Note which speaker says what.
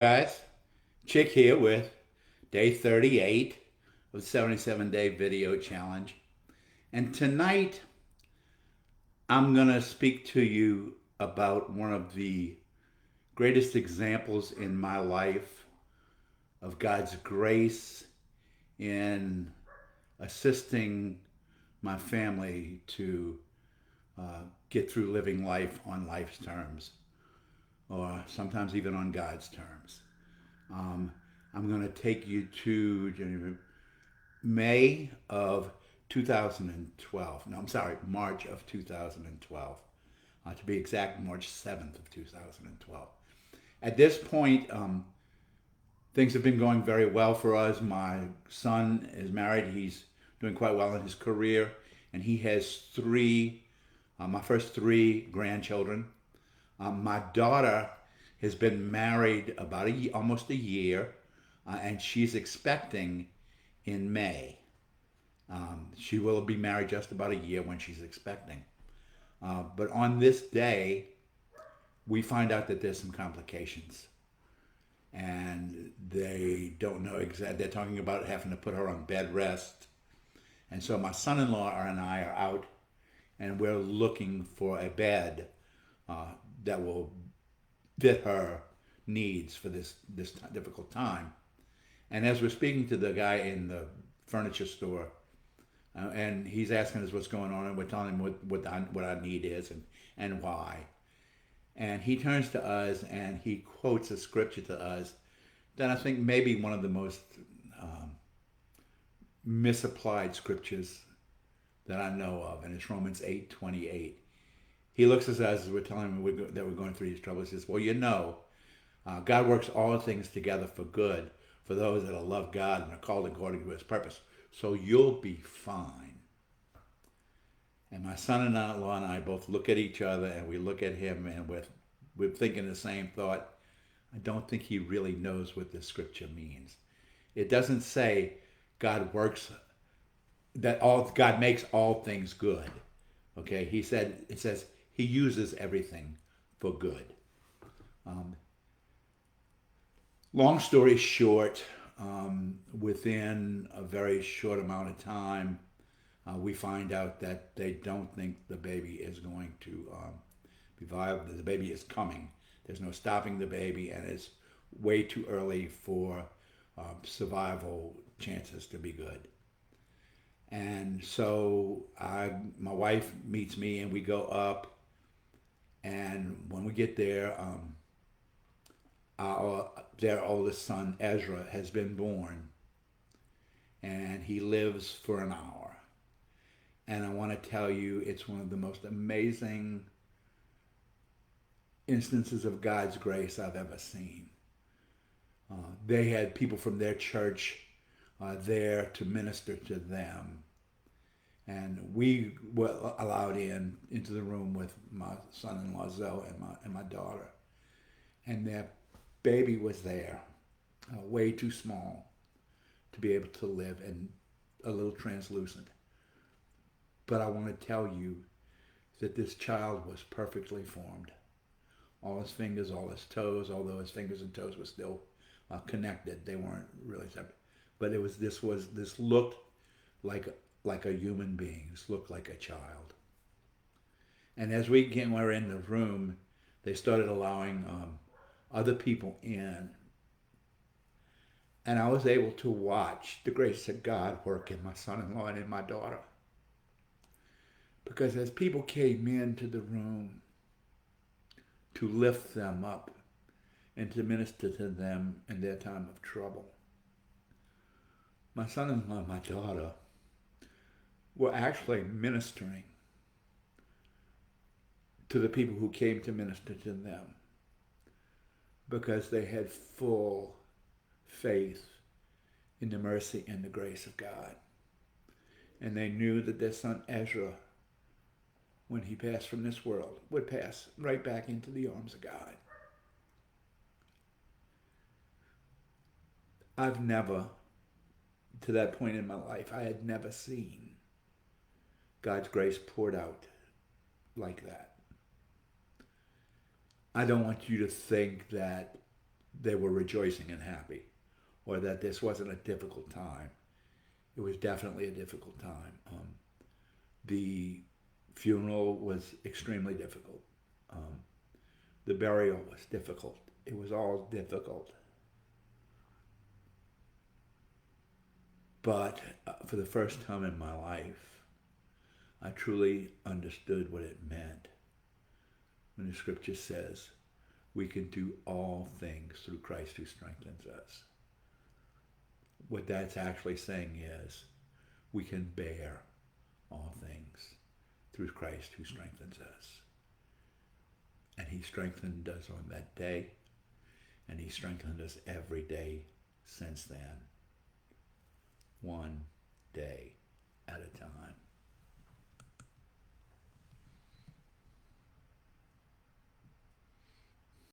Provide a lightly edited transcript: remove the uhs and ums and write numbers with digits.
Speaker 1: Guys, Chick here with day 38 of the 77-day video challenge. And tonight I'm going to speak to you about one of the greatest examples in my life of God's grace in assisting my family to get through living life on life's terms, or sometimes even on God's terms. Um, I'm going to take you to May of 2012. No, I'm sorry, March of 2012. To be exact, March 7th of 2012. At this point, things have been going very well for us. My son is married. He's doing quite well in his career, and he has my first three grandchildren. My daughter has been married about almost a year, and she's expecting in May. She will be married just about a year when she's expecting. But on this day, we find out that there's some complications. And they don't know exactly. They're talking about having to put her on bed rest. And so my son-in-law and I are out, and we're looking for a bed that will fit her needs for this difficult time. And as we're speaking to the guy in the furniture store, and he's asking us what's going on, and we're telling him what our need is and why. And he turns to us and he quotes a scripture to us that I think may be one of the most um, misapplied scriptures that I know of, and it's Romans 8:28. He looks at us as we're telling him that we're going through these troubles. He says, "Well, God works all things together for good for those that love God and are called according to His purpose. So you'll be fine." And my son-in-law and I both look at each other, and we look at him, and we're thinking the same thought. I don't think he really knows what this scripture means. It doesn't say God works God makes all things good. Okay, it says He uses everything for good. Um, Long story short, within a very short amount of time, we find out that they don't think the baby is going to be viable. The baby is coming. There's no stopping the baby, and it's way too early for survival chances to be good. And so my wife meets me, and we go up. And when we get there, their oldest son Ezra has been born, and he lives for an hour. And I want to tell you, it's one of the most amazing instances of God's grace I've ever seen. They had people from their church there to minister to them. And we were allowed into the room with my son-in-law Zoe and my daughter. And their baby was there, way too small to be able to live and a little translucent. But I want to tell you that this child was perfectly formed. All his fingers, all his toes, although his fingers and toes were still connected, they weren't really separate. But this looked like a human being. This looked like a child. And as were in the room, they started allowing other people in, and I was able to watch the grace of God work in my son-in-law and in my daughter. Because as people came into the room to lift them up and to minister to them in their time of trouble, my son-in-law and my daughter were actually ministering to the people who came to minister to them because they had full faith in the mercy and the grace of God. And they knew that their son Ezra, when he passed from this world, would pass right back into the arms of God. I've never, to that point in my life, I had never seen God's grace poured out like that. I don't want you to think that they were rejoicing and happy, or that this wasn't a difficult time. It was definitely a difficult time. The funeral was extremely difficult. Um, the burial was difficult. It was all difficult. But for the first time in my life, I truly understood what it meant when the scripture says we can do all things through Christ who strengthens us. What that's actually saying is we can bear all things through Christ who strengthens us. And he strengthened us on that day, and he strengthened us every day since then, one day at a time.